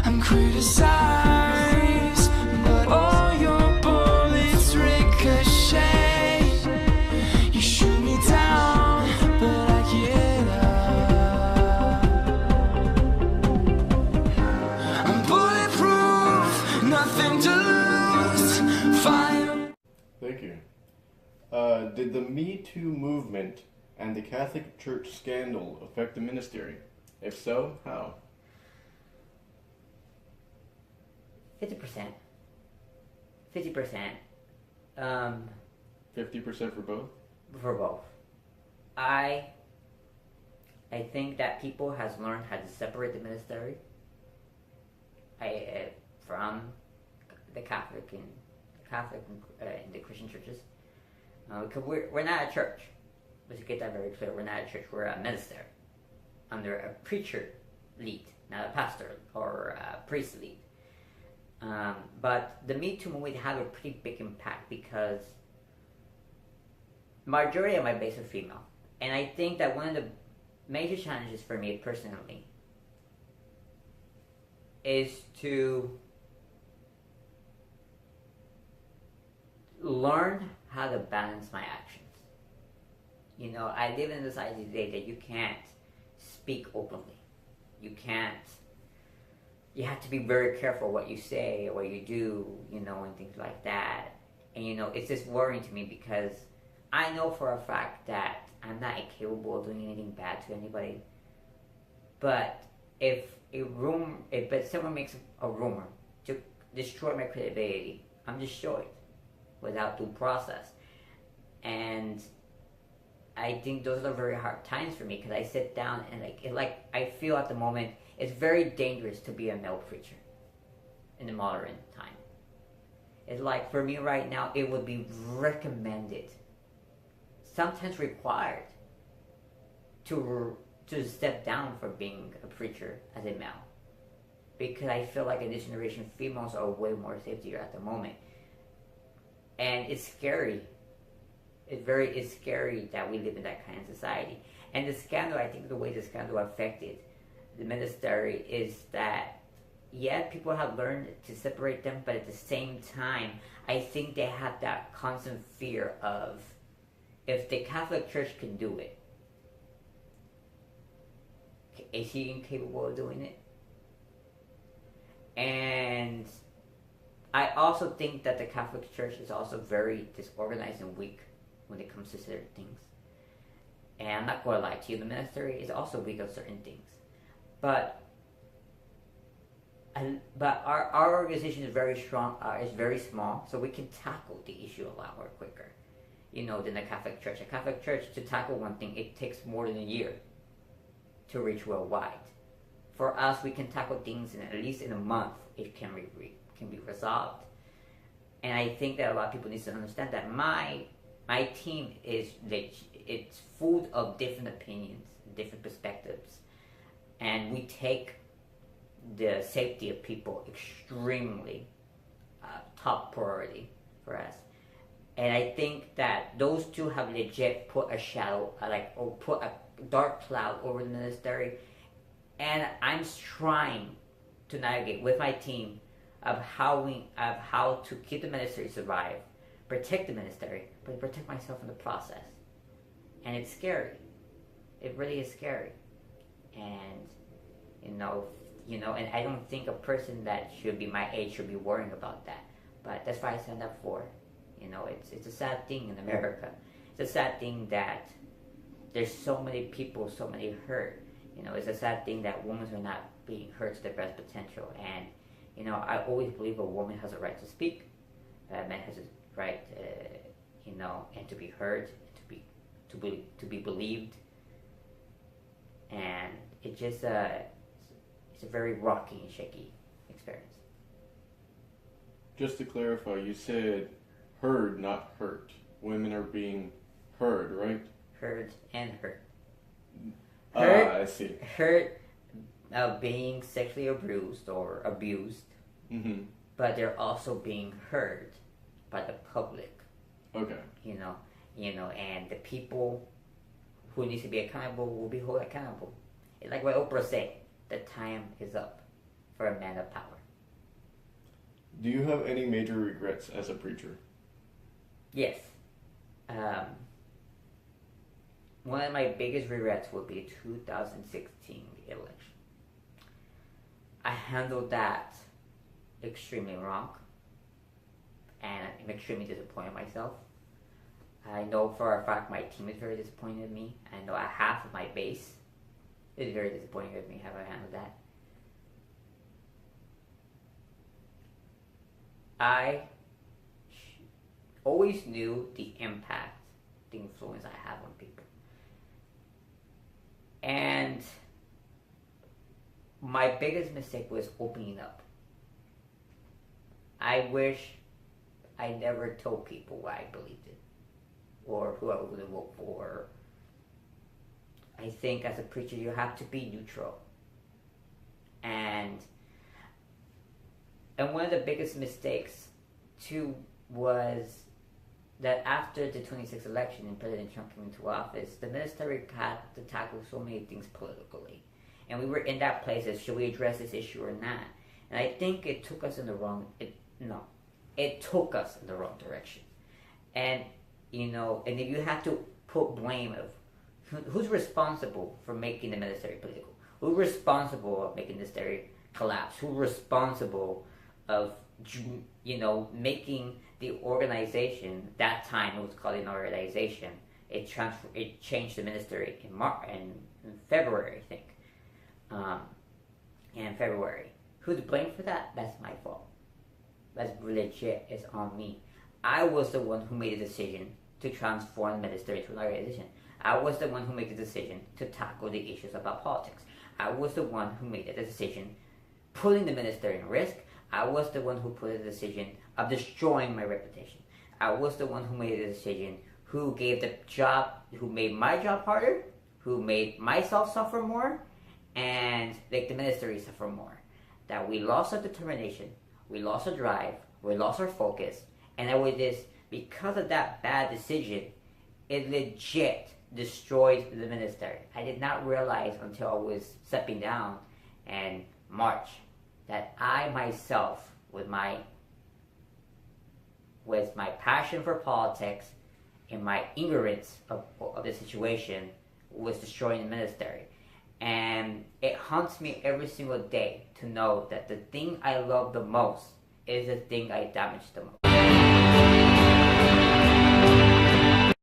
I'm criticized, but all your bullets ricochet. You shoot me down, but I get up. I'm bulletproof, nothing to lose. Fire. Thank you. Did the Me Too movement and the Catholic Church scandal affect the ministry? If so, how? 50%. 50%. 50% for both? For both. I think that people has learned how to separate the ministry from the Catholic and the Christian churches. Because we're not a church. Let's get that very clear. We're not a church. We're a minister under a preacher lead, not a pastor or a priest lead. But the Me Too movement had a pretty big impact because majority of my base are female. And I think that one of the major challenges for me personally is to learn how to balance my actions. You know, I live in a society today that you can't speak openly. You have to be very careful what you say or what you do, you know, and things like that. And, you know, it's just worrying to me because I know for a fact that I'm not incapable of doing anything bad to anybody. But if someone makes a rumor to destroy my credibility, I'm destroyed without due process. And I think those are very hard times for me because I sit down and I feel at the moment it's very dangerous to be a male preacher in the modern time. It's like for me right now, it would be recommended, sometimes required, to step down from being a preacher as a male, because I feel like in this generation, females are way more safetier at the moment, and it's scary. It's scary that we live in that kind of society. And the scandal, I think the way the scandal affected the ministry is that, yeah, people have learned to separate them, but at the same time, I think they have that constant fear of, if the Catholic Church can do it, is he incapable of doing it? And I also think that the Catholic Church is also very disorganized and weak when it comes to certain things. And I'm not going to lie to you, the ministry is also weak on certain things. But our organization is very strong, is very small, so we can tackle the issue a lot more quicker, you know, than the Catholic Church. A Catholic Church, to tackle one thing, it takes more than a year to reach worldwide. For us, we can tackle things at least in a month. It can be resolved. And I think that a lot of people need to understand that my team it's full of different opinions, different perspectives, and we take the safety of people extremely top priority for us. And I think that those two have legit put a shadow, or put a dark cloud over the ministry. And I'm trying to navigate with my team of how to keep the ministry survive, protect the ministry, but protect myself in the process. And it's scary. It really is scary. And and I don't think a person that should be my age should be worrying about that. But that's why I signed up for. It's a sad thing in America. It's a sad thing that there's so many people, so many hurt. It's a sad thing that women are not being heard to their best potential. And I always believe a woman has a right to speak. A man has a right, and to be heard, to be believed. And it's just it's a very rocky and shaky experience. Just to clarify, you said heard, not hurt. Women are being heard, right? Heard and hurt. I see. Hurt of being sexually abused or abused, mm-hmm. But they're also being heard by the public. Okay. And the people who needs to be accountable will be held accountable. It's like what Oprah said, the time is up for a man of power. Do you have any major regrets as a preacher? Yes. One of my biggest regrets would be 2016 election. I handled that extremely wrong, and I'm extremely disappointed in myself. I know for a fact my team is very disappointed in me. I know half of my base is very disappointed with me how I handled that. I always knew the impact, the influence I have on people. And my biggest mistake was opening up. I wish I never told people what I believed in or who I was going to vote for. I think as a preacher you have to be neutral. And one of the biggest mistakes too was that after the 2016 election and President Trump came into office, the ministry had to tackle so many things politically. And we were in that place as, should we address this issue or not? And I think it took us in the wrong, it took us in the wrong direction. And, and if you have to put blame of who's responsible for making the ministry political? Who's responsible of making the ministry collapse? Who's responsible of, making the organization, that time it was called an organization, it changed the ministry in February, I think. In February. Who's to blame for that? That's my fault. That's legit. It's on me. I was the one who made the decision to transform the ministry into an organization. I was the one who made the decision to tackle the issues about politics. I was the one who made the decision putting the ministry in risk. I was the one who put the decision of destroying my reputation. I was the one who made the decision who gave the job, who made my job harder, who made myself suffer more, and make the ministry suffer more. That we lost our determination, we lost our drive, we lost our focus, and that was this, because of that bad decision, it legit destroyed the ministry. I did not realize until I was stepping down in March that I myself, with my passion for politics and my ignorance of the situation, was destroying the ministry. And it haunts me every single day to know that the thing I love the most is the thing I damage the most.